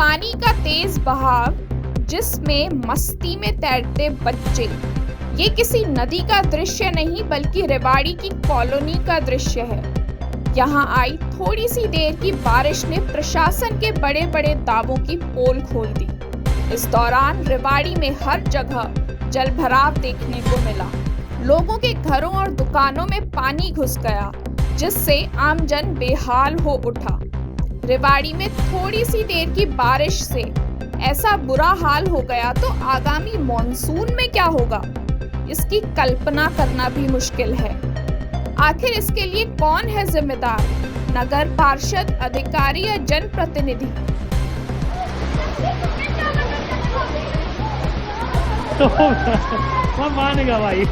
पानी का तेज बहाव जिसमें मस्ती में तैरते बच्चे, ये किसी नदी का दृश्य नहीं बल्कि रेवाड़ी की कॉलोनी का दृश्य है। यहाँ आई थोड़ी सी देर की बारिश ने प्रशासन के बड़े बड़े दावों की पोल खोल दी। इस दौरान रेवाड़ी में हर जगह जलभराव देखने को मिला। लोगों के घरों और दुकानों में पानी घुस गया, जिससे आमजन बेहाल हो उठा। रेवाड़ी में थोड़ी सी देर की बारिश से ऐसा बुरा हाल हो गया तो आगामी मॉनसून में क्या होगा, इसकी कल्पना करना भी मुश्किल है। आखिर इसके लिए कौन है जिम्मेदार, नगर पार्षद, अधिकारी या जनप्रतिनिधि? तो मानेगा भाई।